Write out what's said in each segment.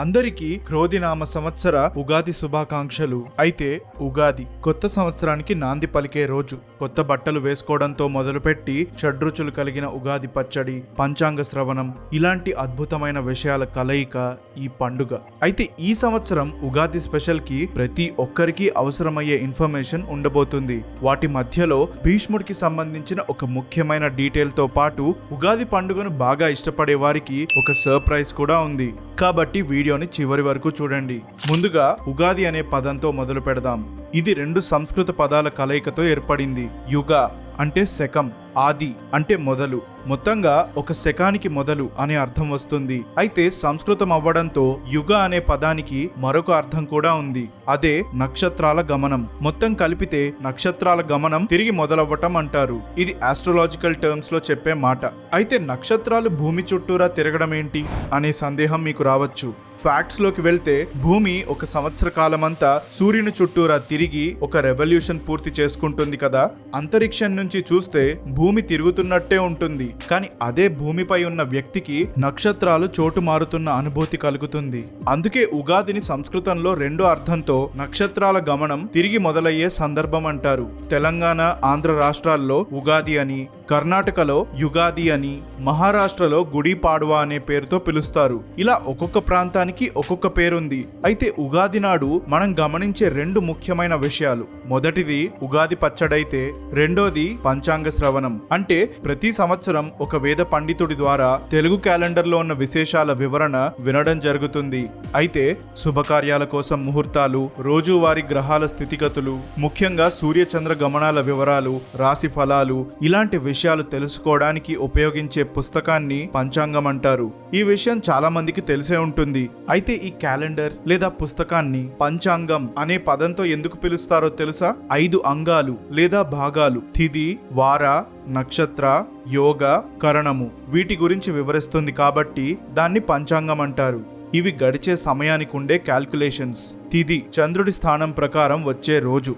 అందరికీ క్రోధినామ సంవత్సర ఉగాది శుభాకాంక్షలు. అయితే ఉగాది కొత్త సంవత్సరానికి నాంది పలికే రోజు. కొత్త బట్టలు వేసుకోవడంతో మొదలుపెట్టి షడ్రుచులు కలిగిన ఉగాది పచ్చడి, పంచాంగ శ్రవణం ఇలాంటి అద్భుతమైన విషయాల కలయిక ఈ పండుగ. అయితే ఈ సంవత్సరం ఉగాది స్పెషల్ కి ప్రతి ఒక్కరికి అవసరమయ్యే ఇన్ఫర్మేషన్ ఉండబోతుంది. వాటి మధ్యలో భీష్ముడికి సంబంధించిన ఒక ముఖ్యమైన డీటెయిల్ తో పాటు ఉగాది పండుగను బాగా ఇష్టపడే వారికి ఒక సర్ప్రైజ్ కూడా ఉంది. కాబట్టి వీడియోని చివరి వరకు చూడండి. ముందుగా ఉగాది అనే పదంతో మొదలు పెడదాం. ఇది రెండు సంస్కృత పదాల కలయికతో ఏర్పడింది. యుగ అంటే శకం, ఆది అంటే మొదలు. మొత్తంగా ఒక శకానికి మొదలు అనే అర్థం వస్తుంది. అయితే సంస్కృతం అవ్వడంతో యుగ అనే పదానికి మరొక అర్థం కూడా ఉంది. అదే నక్షత్రాల గమనం. మొత్తం కలిపితే నక్షత్రాల గమనం తిరిగి మొదలవ్వటం అంటారు. ఇది ఆస్ట్రోలాజికల్ టర్మ్స్ లో చెప్పే మాట. అయితే నక్షత్రాలు భూమి చుట్టూరా తిరగడం ఏంటి అనే సందేహం మీకు రావచ్చు. ఫ్యాక్ట్స్ లోకి వెళ్తే భూమి ఒక సంవత్సర కాలమంతా సూర్యుని చుట్టూరా తిరిగి ఒక రెవల్యూషన్ పూర్తి చేసుకుంటుంది కదా. అంతరిక్షం నుంచి చూస్తే భూమి తిరుగుతున్నట్టే ఉంటుంది. కానీ అదే భూమిపై ఉన్న వ్యక్తికి నక్షత్రాలు చోటు మారుతున్న అనుభూతి కలుగుతుంది. అందుకే ఉగాదిని సంస్కృతంలో రెండో అర్థంతో నక్షత్రాల గమనం తిరిగి మొదలయ్యే సందర్భం అంటారు. తెలంగాణ, ఆంధ్ర రాష్ట్రాల్లో ఉగాది అని, కర్ణాటకలో యుగాది అని, మహారాష్ట్రలో గుడి పాడ్వా అనే పేరుతో పిలుస్తారు. ఇలా ఒక్కొక్క ప్రాంతానికి ఒక్కొక్క పేరుంది. అయితే ఉగాది నాడు మనం గమనించే రెండు ముఖ్యమైన విషయాలు. మొదటిది ఉగాది పచ్చడైతే రెండోది పంచాంగ శ్రవణం. అంటే ప్రతి సంవత్సరం ఒక వేద పండితుడి ద్వారా తెలుగు క్యాలెండర్ లో ఉన్న విశేషాల వివరణ వినడం జరుగుతుంది. అయితే శుభకార్యాల కోసం ముహూర్తాలు, రోజువారీ గ్రహాల స్థితిగతులు, ముఖ్యంగా సూర్య చంద్ర గమనాల వివరాలు, రాశి ఫలాలు ఇలాంటి విషయాలు తెలుసుకోవడానికి ఉపయోగించే పుస్తకాన్ని పంచాంగం అంటారు. ఈ విషయం చాలా మందికి తెలిసే ఉంటుంది. అయితే ఈ క్యాలెండర్ లేదా పుస్తకాన్ని పంచాంగం అనే పదంతో ఎందుకు పిలుస్తారో తెలుసా? 5 అంగాలు లేదా భాగాలు, తిథి, వార, నక్షత్ర, యోగ, కరణము వీటి గురించి వివరిస్తుంది కాబట్టి దాన్ని పంచాంగం అంటారు. ఇవి గడిచే సమయానికి ఉండే క్యాల్కులేషన్స్. తిథి చంద్రుడి స్థానం ప్రకారం వచ్చే రోజు,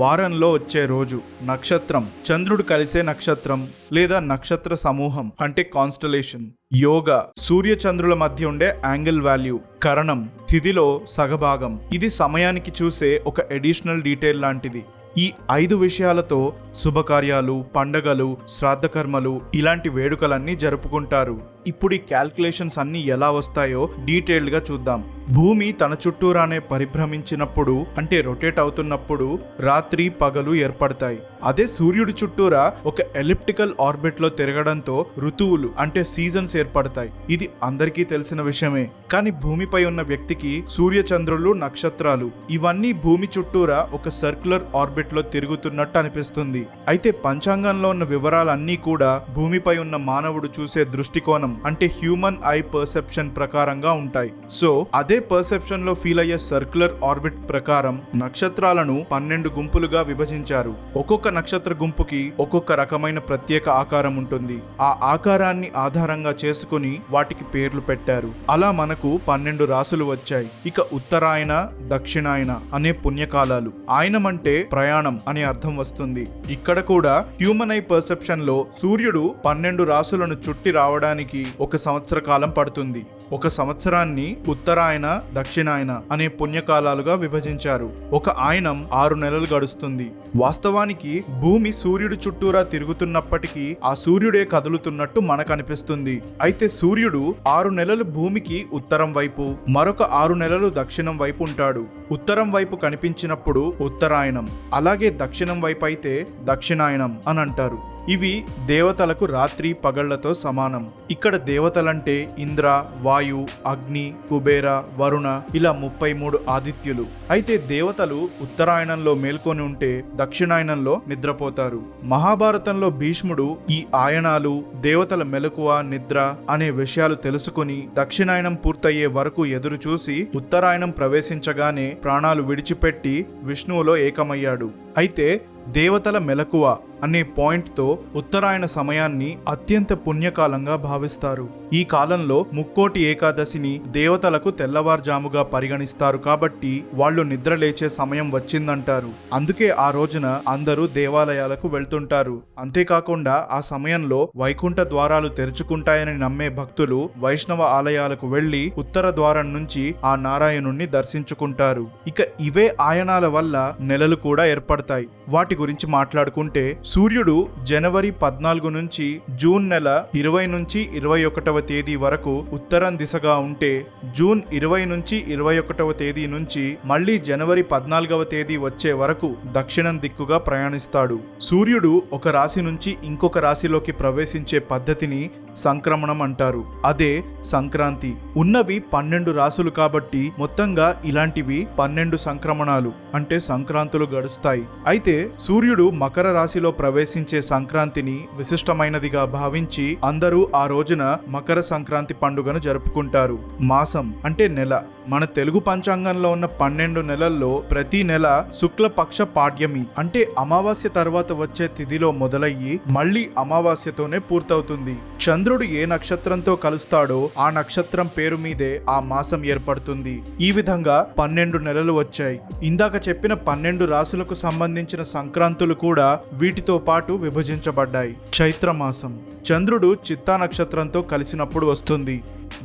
వారంలో వచ్చే రోజు, నక్షత్రం చంద్రుడు కలిసే నక్షత్రం లేదా నక్షత్ర సమూహం అంటే కాన్స్టలేషన్, యోగ సూర్య చంద్రుల మధ్య ఉండే యాంగిల్ వాల్యూ, కరణం తిథిలో సగభాగం. ఇది సమయానికి చూసే ఒక అడిషనల్ డీటెయిల్ లాంటిది. ఈ 5 విషయాలతో శుభకార్యాలు, పండగలు, శ్రాద్ధకర్మలు ఇలాంటి వేడుకలన్నీ జరుపుకుంటారు. ఇప్పుడు ఈ క్యాల్కులేషన్స్ అన్ని ఎలా వస్తాయో డీటెయిల్డ్ గా చూద్దాం. భూమి తన చుట్టూరానే పరిభ్రమించినప్పుడు అంటే రొటేట్ అవుతున్నప్పుడు రాత్రి పగలు ఏర్పడతాయి. అదే సూర్యుడి చుట్టూరా ఒక ఎలిప్టికల్ ఆర్బిట్ లో తిరగడంతో ఋతువులు అంటే సీజన్స్ ఏర్పడతాయి. ఇది అందరికీ తెలిసిన విషయమే. కానీ భూమిపై ఉన్న వ్యక్తికి సూర్య చంద్రులు, నక్షత్రాలు ఇవన్నీ భూమి చుట్టూరా ఒక సర్క్యులర్ ఆర్బిట్ లో తిరుగుతున్నట్టు అనిపిస్తుంది. అయితే పంచాంగంలో ఉన్న వివరాలన్నీ కూడా భూమిపై ఉన్న మానవుడు చూసే దృష్టికోణం అంటే హ్యూమన్ ఐ పర్సెప్షన్ ప్రకారంగా ఉంటాయి. సో అదే పర్సెప్షన్ లో ఫీల్ అయ్యే సర్క్యులర్ ఆర్బిట్ ప్రకారం నక్షత్రాలను 12 గుంపులుగా విభజించారు. ఒక్కొక్క నక్షత్ర గుంపుకి ఒక్కొక్క రకమైన ప్రత్యేక ఆకారం ఉంటుంది. ఆ ఆకారాన్ని ఆధారంగా చేసుకుని వాటికి పేర్లు పెట్టారు. అలా మనకు 12 రాసులు వచ్చాయి. ఇక ఉత్తరాయణ, దక్షిణాయన అనే పుణ్యకాలాలు. ఆయనం అంటే ప్రయాణం అనే అర్థం వస్తుంది. ఇక్కడ కూడా హ్యూమన్ ఐ పర్సెప్షన్ లో సూర్యుడు 12 రాసులను చుట్టి రావడానికి ఒక సంవత్సర కాలం పడుతుంది. ఒక సంవత్సరాన్ని ఉత్తరాయణ, దక్షిణాయన అనే పుణ్యకాలాలుగా విభజించారు. ఒక ఆయనం 6 నెలలు గడుస్తుంది. వాస్తవానికి భూమి సూర్యుడు చుట్టూరా తిరుగుతున్నప్పటికీ ఆ సూర్యుడే కదులుతున్నట్టు మనకు అనిపిస్తుంది. అయితే సూర్యుడు 6 నెలలు భూమికి ఉత్తరం వైపు, మరొక 6 నెలలు దక్షిణం వైపు ఉంటాడు. ఉత్తరం వైపు కనిపించినప్పుడు ఉత్తరాయణం, అలాగే దక్షిణం వైపు అయితే దక్షిణాయనం అని అంటారు. ఇవి దేవతలకు రాత్రి పగళ్లతో సమానం. ఇక్కడ దేవతలంటే ఇంద్ర, వాయు, అగ్ని, కుబేర, వరుణ ఇలా 33 ఆదిత్యులు. అయితే దేవతలు ఉత్తరాయణంలో మేల్కొని ఉంటే దక్షిణాయనంలో నిద్రపోతారు. మహాభారతంలో భీష్ముడు ఈ ఆయనాలు, దేవతల మెలకువ, నిద్ర అనే విషయాలు తెలుసుకుని దక్షిణాయనం పూర్తయ్యే వరకు ఎదురు చూసి ఉత్తరాయణం ప్రవేశించగానే ప్రాణాలు విడిచిపెట్టి విష్ణువులో ఏకమయ్యాడు. అయితే దేవతల మెలకువ అనే పాయింట్తో ఉత్తరాయణ సమయాన్ని అత్యంత పుణ్యకాలంగా భావిస్తారు. ఈ కాలంలో ముక్కోటి ఏకాదశిని దేవతలకు తెల్లవారుజాముగా పరిగణిస్తారు కాబట్టి వాళ్ళు నిద్ర లేచే సమయం వచ్చిందంటారు. అందుకే ఆ రోజున అందరూ దేవాలయాలకు వెళ్తుంటారు. అంతేకాకుండా ఆ సమయంలో వైకుంఠ ద్వారాలు తెరుచుకుంటాయని నమ్మే భక్తులు వైష్ణవ ఆలయాలకు వెళ్లి ఉత్తర ద్వారం నుంచి ఆ నారాయణుణ్ణి దర్శించుకుంటారు. ఇక ఇవే ఆయనాల వల్ల నెలలు కూడా ఏర్పడతాయి. వాటి గురించి మాట్లాడుకుంటే సూర్యుడు జనవరి 14 నుంచి జూన్ నెల 20 నుంచి 21వ తేదీ వరకు ఉత్తరం దిశగా ఉంటే జూన్ 20 నుంచి 21వ తేదీ నుంచి మళ్ళీ జనవరి 14వ తేదీ వచ్చే వరకు దక్షిణం దిక్కుగా ప్రయాణిస్తాడు. సూర్యుడు ఒక రాశి నుంచి ఇంకొక రాశిలోకి ప్రవేశించే పద్ధతిని సంక్రమణం అంటారు. అదే సంక్రాంతి. ఉన్నవి 12 రాశులు కాబట్టి మొత్తంగా ఇలాంటివి 12 సంక్రమణాలు అంటే సంక్రాంతులు గడుస్తాయి. అయితే సూర్యుడు మకర రాశిలో ప్రవేశించే సంక్రాంతిని విశిష్టమైనదిగా భావించి అందరూ ఆ రోజున మకర సంక్రాంతి పండుగను జరుపుకుంటారు. మాసం అంటే నెల. మన తెలుగు పంచాంగంలో ఉన్న 12 నెలల్లో ప్రతి నెల శుక్లపక్ష పాడ్యమి అంటే అమావాస్య తర్వాత వచ్చే తిథిలో మొదలయ్యి మళ్ళీ అమావాస్యతోనే పూర్తవుతుంది. చంద్రుడు ఏ నక్షత్రంతో కలుస్తాడో ఆ నక్షత్రం పేరు మీదే ఆ మాసం ఏర్పడుతుంది. ఈ విధంగా 12 నెలలు వచ్చాయి. ఇందాక చెప్పిన 12 రాశులకు సంబంధించిన సంక్రాంతులు కూడా వీటితో పాటు విభజించబడ్డాయి. చైత్ర మాసం చంద్రుడు చిత్తా నక్షత్రంతో కలిసినప్పుడు వస్తుంది.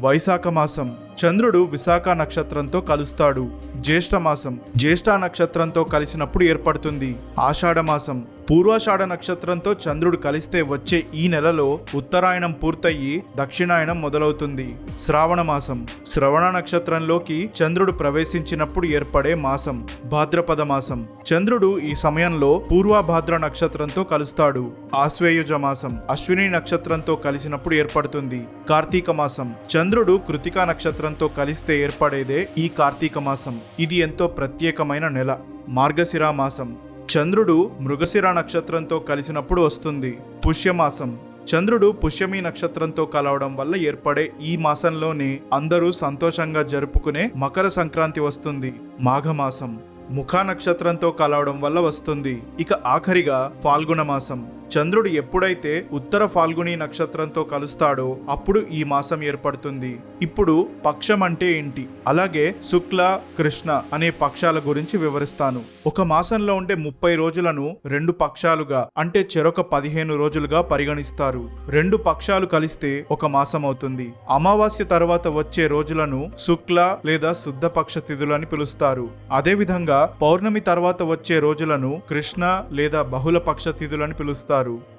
వైశాఖ మాసం చంద్రుడు విశాఖ నక్షత్రంతో కలుస్తాడు. జ్యేష్ఠ మాసం జ్యేష్ఠ నక్షత్రంతో కలిసినప్పుడు ఏర్పడుతుంది. ఆషాఢ మాసం పూర్వాషాఢ నక్షత్రంతో చంద్రుడు కలిస్తే వచ్చే ఈ నెలలో ఉత్తరాయణం పూర్తయ్యి దక్షిణాయనం మొదలవుతుంది. శ్రావణ మాసం శ్రవణ నక్షత్రంలోకి చంద్రుడు ప్రవేశించినప్పుడు ఏర్పడే మాసం. భాద్రపద మాసం చంద్రుడు ఈ సమయంలో పూర్వభాద్ర నక్షత్రంతో కలుస్తాడు. ఆశ్వేయుజ మాసం అశ్విని నక్షత్రంతో కలిసినప్పుడు ఏర్పడుతుంది. కార్తీక మాసం చంద్రుడు కృతికా నక్షత్రంతో కలిస్తే ఏర్పడేదే ఈ కార్తీక మాసం. ఇది ఎంతో ప్రత్యేకమైన నెల. మార్గశిర మాసం చంద్రుడు మృగశిర నక్షత్రంతో కలిసినప్పుడు వస్తుంది. పుష్యమాసం చంద్రుడు పుష్యమి నక్షత్రంతో కలవడం వల్ల ఏర్పడే ఈ మాసంలోనే అందరూ సంతోషంగా జరుపుకునే మకర సంక్రాంతి వస్తుంది. మాఘమాసం ముఖా నక్షత్రంతో కలవడం వల్ల వస్తుంది. ఇక ఆఖరిగా ఫాల్గుణ మాసం చంద్రుడు ఎప్పుడైతే ఉత్తర ఫాల్గుని నక్షత్రంతో కలుస్తాడో అప్పుడు ఈ మాసం ఏర్పడుతుంది. ఇప్పుడు పక్షం అంటే ఏంటి, అలాగే శుక్ల కృష్ణ అనే పక్షాల గురించి వివరిస్తాను. ఒక మాసంలో ఉండే 30 రోజులను 2 పక్షాలుగా అంటే చెరొక 15 రోజులుగా పరిగణిస్తారు. 2 పక్షాలు కలిస్తే ఒక మాసం అవుతుంది. అమావాస్య తర్వాత వచ్చే రోజులను శుక్ల లేదా శుద్ధ పక్ష తిథులని పిలుస్తారు. అదేవిధంగా పౌర్ణమి తర్వాత వచ్చే రోజులను కృష్ణ లేదా బహుళ పక్ష తిథులని పిలుస్తారు.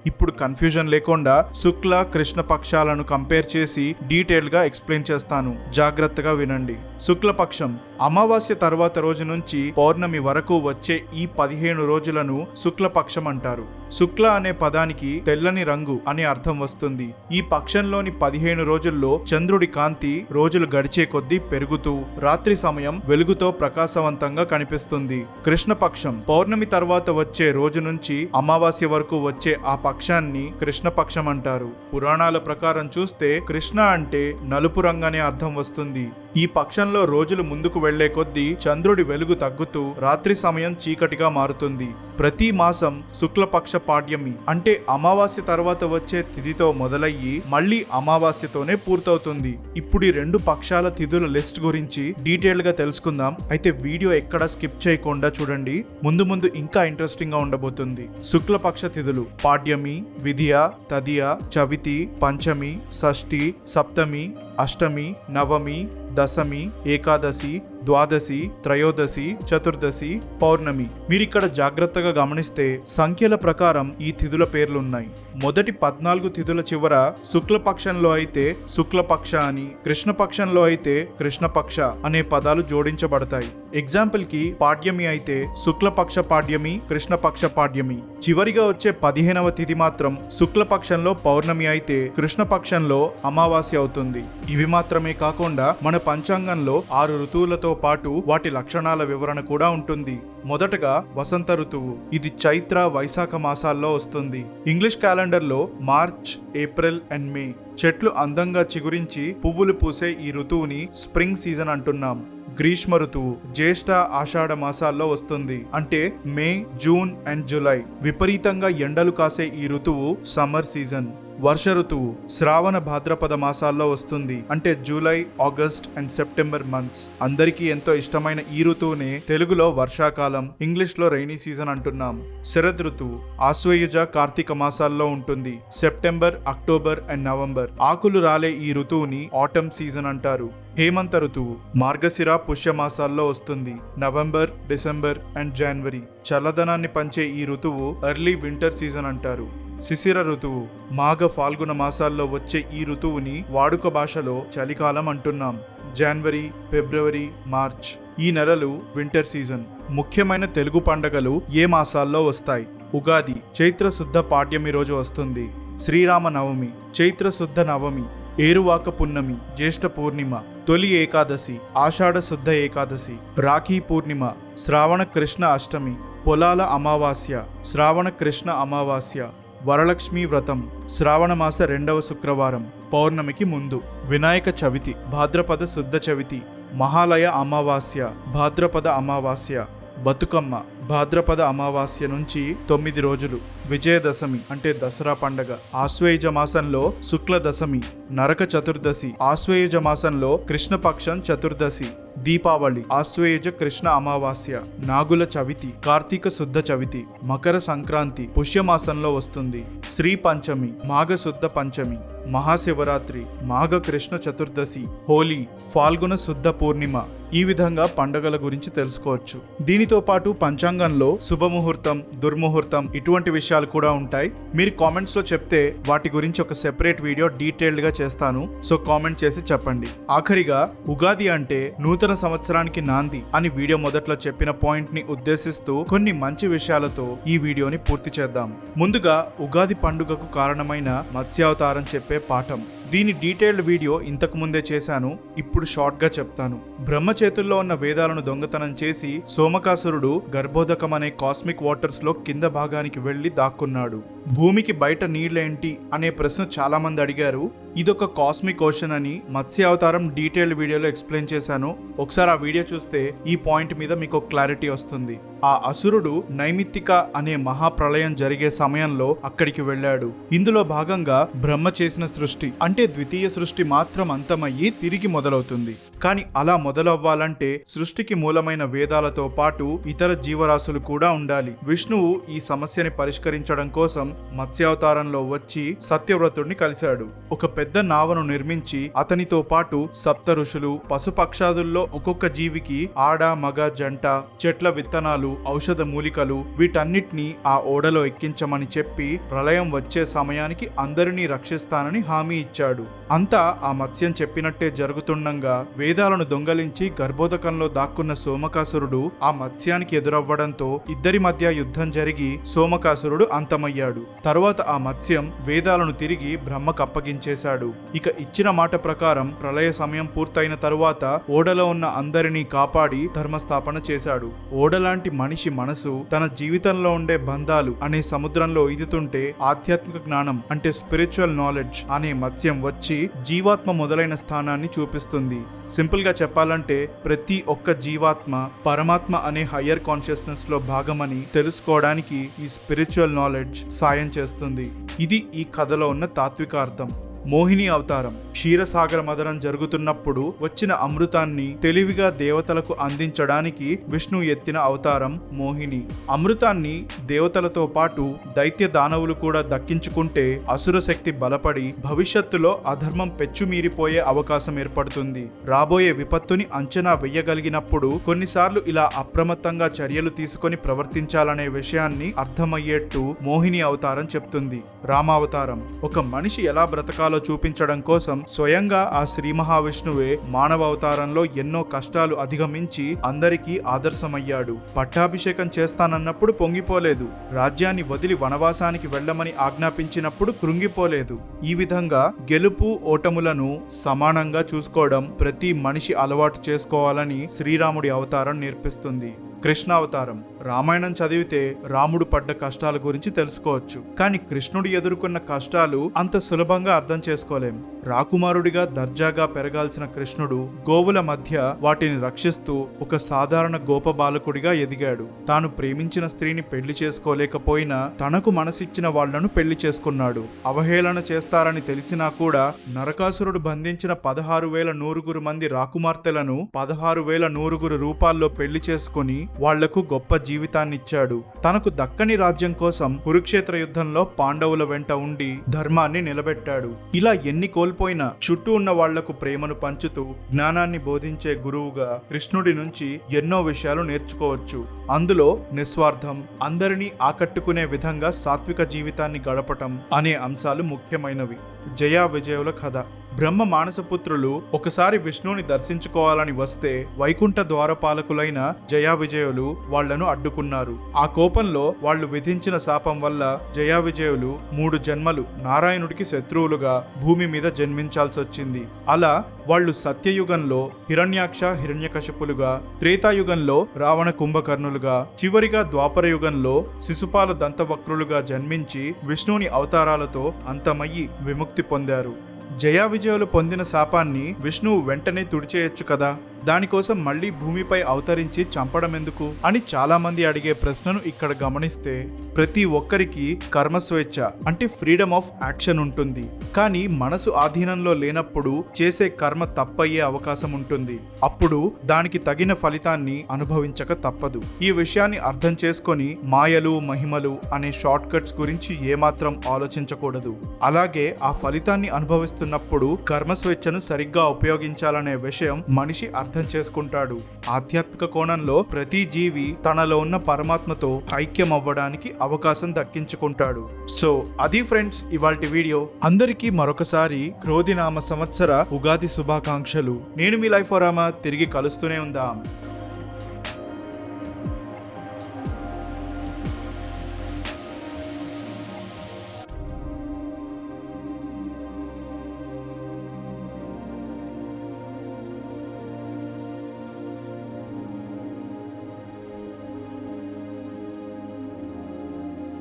ఇప్పుడు కన్ఫ్యూజన్ లేకుండా శుక్ల కృష్ణ పక్షాలను కంపేర్ చేసి డీటెయిల్ గా ఎక్స్ప్లెయిన్ చేస్తాను. జాగ్రత్తగా వినండి. శుక్లపక్షం అమావాస్య తర్వాత రోజు నుంచి పౌర్ణమి వరకు వచ్చే ఈ 15 రోజులను శుక్లపక్షం అంటారు. శుక్ల అనే పదానికి తెల్లని రంగు అనే అర్థం వస్తుంది. ఈ పక్షంలోని 15 రోజుల్లో చంద్రుడి కాంతి రోజులు గడిచే కొద్దీ పెరుగుతూ రాత్రి సమయం వెలుగుతో ప్రకాశవంతంగా కనిపిస్తుంది. కృష్ణపక్షం పౌర్ణమి తర్వాత వచ్చే రోజు నుంచి అమావాస్య వరకు వచ్చే ఆ పక్షాన్ని కృష్ణపక్షం అంటారు. పురాణాల ప్రకారం చూస్తే కృష్ణ అంటే నలుపు రంగు అనే అర్థం వస్తుంది. ఈ పక్షంలో రోజులు ముందుకు వెళ్లే కొద్దీ చంద్రుడి వెలుగు తగ్గుతూ రాత్రి సమయం చీకటిగా మారుతుంది. ప్రతి మాసం శుక్లపక్ష పాడ్యమి అంటే అమావాస్య తర్వాత వచ్చే తిథితో మొదలయ్యి మళ్ళీ అమావాస్యతోనే పూర్తవుతుంది. ఇప్పుడు ఈ 2 పక్షాల తిథుల లిస్ట్ గురించి డీటెయిల్ గా తెలుసుకుందాం. అయితే వీడియో ఎక్కడా స్కిప్ చేయకుండా చూడండి. ముందు ఇంకా ఇంట్రెస్టింగ్ గా ఉండబోతుంది. శుక్లపక్ష తిథులు పాడ్యమి, విధియ, తదియ, చవితి, పంచమి, షష్ఠి, సప్తమి, అష్టమి, నవమి, దశమి, ఏకాదశి, ద్వాదశి, త్రయోదశి, చతుర్దశి, పౌర్ణమి. మీరిక్కడ జాగ్రత్తగా గమనిస్తే సంఖ్యల ప్రకారం ఈ తిథుల పేర్లున్నాయి. మొదటి 14 తిథుల చివర శుక్లపక్షంలో అయితే శుక్లపక్ష అని, కృష్ణపక్షంలో అయితే కృష్ణపక్ష అనే పదాలు జోడించబడతాయి. ఎగ్జాంపుల్ కి పాడ్యమి అయితే శుక్లపక్ష పాడ్యమి, కృష్ణపక్ష పాడ్యమి. చివరిగా వచ్చే 15వ తిథి మాత్రం శుక్లపక్షంలో పౌర్ణమి అయితే కృష్ణపక్షంలో అమావాస్య అవుతుంది. ఇవి మాత్రమే కాకుండా మన పంచాంగంలో 6 ఋతువులతో పాటు వాటి లక్షణాల వివరణ కూడా ఉంటుంది. మొదటగా వసంత ఋతువు. ఇది చైత్ర, వైశాఖ మాసాల్లో వస్తుంది. ఇంగ్లీష్ క్యాలెండర్లో మార్చ్, ఏప్రిల్ అండ్ మే. చెట్లు అందంగా చిగురించి పువ్వులు పూసే ఈ ఋతువుని స్ప్రింగ్ సీజన్ అంటున్నాం. గ్రీష్మ ఋతువు జ్యేష్ఠ ఆషాఢ మాసాల్లో వస్తుంది. అంటే మే, జూన్ అండ్ జూలై. విపరీతంగా ఎండలు కాసే ఈ ఋతువు సమ్మర్ సీజన్. వర్ష ఋతువు శ్రావణ భాద్రపద మాసాల్లో వస్తుంది. అంటే July, August and September months. అందరికీ ఎంతో ఇష్టమైన ఈ ఋతువునే తెలుగులో వర్షాకాలం, ఇంగ్లీష్ లో రైనీ సీజన్ అంటున్నాం. శరద్ ఋతువు ఆశ్వయుజ, కార్తీక మాసాల్లో ఉంటుంది. September, October and November. ఆకులు రాలే ఈ ఋతువుని ఆటమ్ సీజన్ అంటారు. హేమంత ఋతువు మార్గశిర, పుష్య మాసాల్లో వస్తుంది. నవంబర్, డిసెంబర్ అండ్ జనవరి. చల్లదనాన్ని పంచే ఈ ఋతువు ఎర్లీ వింటర్ సీజన్ అంటారు. శిశిర ఋతువు మాఘ, ఫాల్గుణ మాసాల్లో వచ్చే ఈ ఋతువుని వాడుక భాషలో చలికాలం అంటున్నాం. జనవరి, ఫిబ్రవరి, మార్చ్ ఈ నెలలు వింటర్ సీజన్. ముఖ్యమైన తెలుగు పండగలు ఏ మాసాల్లో వస్తాయి? ఉగాది చైత్ర శుద్ధ పాడ్యమి రోజు వస్తుంది. శ్రీరామ నవమి చైత్ర శుద్ధ నవమి. ఏరువాక పున్నమి జ్యేష్ఠ పూర్ణిమ. తొలి ఏకాదశి ఆషాఢ శుద్ధ ఏకాదశి. రాఖీ పూర్ణిమ శ్రావణ కృష్ణ అష్టమి. పొలాల అమావాస్య శ్రావణ కృష్ణ అమావాస్య. వరలక్ష్మీ వ్రతం శ్రావణ మాస 2వ శుక్రవారం పౌర్ణమికి ముందు. వినాయక చవితి భాద్రపద శుద్ధ చవితి. మహాలయ అమావాస్య భాద్రపద అమావాస్య. బతుకమ్మ భాద్రపద అమావాస్య నుంచి 9 రోజులు. విజయదశమి అంటే దసరా పండగ ఆశ్వయుజ మాసంలో శుక్ల దశమి. నరక చతుర్దశి ఆశ్వయుజ మాసంలో కృష్ణపక్షం చతుర్దశి. దీపావళి ఆశ్వయుజ కృష్ణ అమావాస్య. నాగుల చవితి కార్తీక శుద్ధ చవితి. మకర సంక్రాంతి పుష్యమాసంలో వస్తుంది. శ్రీ పంచమి మాఘ శుద్ధ పంచమి. మహాశివరాత్రి మాఘ కృష్ణ చతుర్దశి. హోలీ ఫాల్గుణ శుద్ధ పూర్ణిమ. ఈ విధంగా పండగల గురించి తెలుసుకోవచ్చు. దీనితో పాటు పంచాంగంలో శుభముహూర్తం, దుర్ముహూర్తం ఇటువంటి విషయాలు కూడా ఉంటాయి. మీరు కామెంట్స్ లో చెప్తే వాటి గురించి ఒక సెపరేట్ వీడియో డీటెయిల్డ్ గా చేస్తాను. సో కామెంట్ చేసి చెప్పండి. ఆఖరిగా ఉగాది అంటే నూతన సంవత్సరానికి నాంది అని వీడియో మొదట్లో చెప్పిన పాయింట్ ని ఉద్దేశిస్తూ కొన్ని మంచి విషయాలతో ఈ వీడియోని పూర్తి చేద్దాం. ముందుగా ఉగాది పండుగకు కారణమైన మత్స్యావతారం చెప్పే పాఠం. దీని డీటెయిల్డ్ వీడియో ఇంతకు ముందే చేశాను. ఇప్పుడు షార్ట్ గా చెప్తాను. బ్రహ్మ చేతుల్లో ఉన్న వేదాలను దొంగతనం చేసి సోమకాసురుడు గర్భోదకం అనే కాస్మిక్ వాటర్స్ లో కింద భాగానికి వెళ్లి దాక్కున్నాడు. భూమికి బయట నీళ్ళేంటి అనే ప్రశ్న చాలా మంది అడిగారు. ఇదొక కాస్మిక్ ఓషన్ అని మత్స్యావతారం డీటెయిల్డ్ వీడియోలో ఎక్స్ప్లెయిన్ చేశాను. ఒకసారి ఆ వీడియో చూస్తే ఈ పాయింట్ మీద మీకు క్లారిటీ వస్తుంది. ఆ అసురుడు నైమిత్తిక అనే మహాప్రళయం జరిగే సమయంలో అక్కడికి వెళ్ళాడు. ఇందులో భాగంగా బ్రహ్మ చేసిన సృష్టి అంటే ద్వితీయ సృష్టి మాత్రం అంతమయ్యి తిరిగి మొదలవుతుంది. కానీ అలా మొదలవ్వాలంటే సృష్టికి మూలమైన వేదాలతో పాటు ఇతర జీవరాశులు కూడా ఉండాలి. విష్ణువు ఈ సమస్యని పరిష్కరించడం కోసం మత్స్యావతారంలో వచ్చి సత్యవ్రతుడిని కలిశాడు. ఒక పెద్ద నావను నిర్మించి అతనితో పాటు సప్త ఋషులు, పశుపక్షాదుల్లో ఒక్కొక్క జీవికి ఆడ, మగ జంట, చెట్ల విత్తనాలు, ఔషధ మూలికలు వీటన్నిటినీ ఆ ఓడలో ఎక్కించమని చెప్పి ప్రళయం వచ్చే సమయానికి అందరినీ రక్షిస్తానని హామీ ఇచ్చాడు. అంతా ఆ మత్స్యం చెప్పినట్టే జరుగుతుండగా వేదాలను దొంగలించి గర్భోదకంలో దాక్కున్న సోమకాసురుడు ఆ మత్స్యానికి ఎదురవ్వడంతో ఇద్దరి మధ్య యుద్ధం జరిగి సోమకాసురుడు అంతమయ్యాడు. తరువాత ఆ మత్స్యం వేదాలను తిరిగి బ్రహ్మకు అప్పగించేశాడు. ఇక ఇచ్చిన మాట ప్రకారం ప్రళయ సమయం పూర్తయిన తరువాత ఓడలో ఉన్న అందరినీ కాపాడి ధర్మస్థాపన చేశాడు. ఓడలాంటి మనిషి మనసు తన జీవితంలో ఉండే బంధాలు అనే సముద్రంలో ఈదుతుంటే ఆధ్యాత్మిక జ్ఞానం అంటే స్పిరిచువల్ నాలెడ్జ్ అనే మత్స్యం వచ్చి జీవాత్మ మొదలైన స్థానాన్ని చూపిస్తుంది. సింపుల్ గా చెప్పాలంటే ప్రతి ఒక్క జీవాత్మ పరమాత్మ అనే హయ్యర్ కాన్షియస్నెస్ లో భాగమని తెలుసుకోవడానికి ఈ స్పిరిచువల్ నాలెడ్జ్ సాయం చేస్తుంది. ఇది ఈ కథలో ఉన్న తాత్విక అర్థం. మోహిని అవతారం క్షీరసాగర మదనం జరుగుతున్నప్పుడు వచ్చిన అమృతాన్ని తెలివిగా దేవతలకు అందించడానికి విష్ణు ఎత్తిన అవతారం మోహిని. అమృతాన్ని దేవతలతో పాటు దైత్య దానవులు కూడా దక్కించుకుంటే అసుర శక్తి బలపడి భవిష్యత్తులో అధర్మం పెచ్చుమీరిపోయే అవకాశం ఏర్పడుతుంది. రాబోయే విపత్తుని అంచనా వెయ్యగలిగినప్పుడు కొన్నిసార్లు ఇలా అప్రమత్తంగా చర్యలు తీసుకొని ప్రవర్తించాలనే విషయాన్ని అర్థమయ్యేట్టు మోహిని అవతారం చెప్తుంది. రామావతారం ఒక మనిషి ఎలా బ్రతకాలో చూపించడం కోసం స్వయంగా ఆ శ్రీ మహావిష్ణువే మానవ అవతారంలో ఎన్నో కష్టాలు అధిగమించి అందరికీ ఆదర్శమయ్యాడు. పట్టాభిషేకం చేస్తానన్నప్పుడు పొంగిపోలేదు. రాజ్యాన్ని వదిలి వనవాసానికి వెళ్ళమని ఆజ్ఞాపించినప్పుడు కృంగిపోలేదు. ఈ విధంగా గెలుపు ఓటములను సమానంగా చూసుకోవడం ప్రతి మనిషి అలవాటు చేసుకోవాలని శ్రీరాముడి అవతారం నేర్పిస్తుంది. కృష్ణావతారం రామాయణం చదివితే రాముడు పడ్డ కష్టాల గురించి తెలుసుకోవచ్చు. కానీ కృష్ణుడు ఎదుర్కొన్న కష్టాలు అంత సులభంగా అర్థం చేసుకోలేం. రాకుమారుడిగా దర్జాగా పెరగాల్సిన కృష్ణుడు గోవుల మధ్య వాటిని రక్షిస్తూ ఒక సాధారణ గోప బాలకుడిగా ఎదిగాడు. తాను ప్రేమించిన స్త్రీని పెళ్లి చేసుకోలేకపోయినా తనకు మనసిచ్చిన వాళ్లను పెళ్లి చేసుకున్నాడు. అవహేళన చేస్తారని తెలిసినా కూడా నరకాసురుడు బంధించిన 16,100 మంది రాకుమార్తెలను 16,100 రూపాల్లో పెళ్లి చేసుకుని వాళ్లకు గొప్ప జీవితాన్నిచ్చాడు. తనకు దక్కని రాజ్యం కోసం కురుక్షేత్ర యుద్ధంలో పాండవుల వెంట ఉండి ధర్మాన్ని నిలబెట్టాడు. ఇలా ఎన్ని కోల్పోయినా చుట్టూ ఉన్న వాళ్లకు ప్రేమను పంచుతూ జ్ఞానాన్ని బోధించే గురువుగా కృష్ణుడి నుంచి ఎన్నో విషయాలు నేర్చుకోవచ్చు. అందులో నిస్వార్థం, అందరినీ ఆకట్టుకునే విధంగా సాత్విక జీవితాన్ని గడపటం అనే అంశాలు ముఖ్యమైనవి. జయా విజయుల కథ. బ్రహ్మ మానసపుత్రులు ఒకసారి విష్ణువుని దర్శించుకోవాలని వస్తే వైకుంఠ ద్వారపాలకులైన జయా విజయులు వాళ్లను అడ్డుకున్నారు. ఆ కోపంలో వాళ్లు విధించిన శాపం వల్ల జయా విజయులు 3 జన్మలు నారాయణుడికి శత్రువులుగా భూమి మీద జన్మించాల్సి వచ్చింది. అలా వాళ్లు సత్యయుగంలో హిరణ్యాక్ష హిరణ్యకశిపులుగా, త్రేతాయుగంలో రావణ కుంభకర్ణులుగా, చివరిగా ద్వాపర యుగంలో శిశుపాల దంతవక్రులుగా జన్మించి విష్ణువుని అవతారాలతో అంతమయ్యి విముక్తి పొందారు. జయా విజయులు పొందిన శాపాన్ని విష్ణువు వెంటనే తుడిచేయొచ్చు కదా, దానికోసం మళ్లీ భూమిపై అవతరించి చంపడం ఎందుకు అని చాలా మంది అడిగే ప్రశ్నను ఇక్కడ గమనిస్తే ప్రతి ఒక్కరికి కర్మస్వేచ్ఛ అంటే ఫ్రీడమ్ ఆఫ్ యాక్షన్ ఉంటుంది. కానీ మనసు ఆధీనంలో లేనప్పుడు చేసే కర్మ తప్పయ్యే అవకాశం ఉంటుంది. అప్పుడు దానికి తగిన ఫలితాన్ని అనుభవించక తప్పదు. ఈ విషయాన్ని అర్థం చేసుకొని మాయలు మహిమలు అనే షార్ట్ కట్స్ గురించి ఏమాత్రం ఆలోచించకూడదు. అలాగే ఆ ఫలితాన్ని అనుభవిస్తున్నప్పుడు కర్మస్వేచ్ఛను సరిగ్గా ఉపయోగించాలనే విషయం మనిషి అర్థం చేసుకుంటాడు. ఆధ్యాత్మిక కోణంలో ప్రతి జీవి తనలో ఉన్న పరమాత్మతో ఐక్యం అవ్వడానికి అవకాశం దక్కించుకుంటాడు. సో అది ఫ్రెండ్స్ ఇవాల్టి వీడియో. అందరికీ మరొకసారి క్రోధినామ సంవత్సర ఉగాది శుభాకాంక్షలు. నేను మీ లైఫ్ రామ. తిరిగి కలుస్తూనే ఉందాం.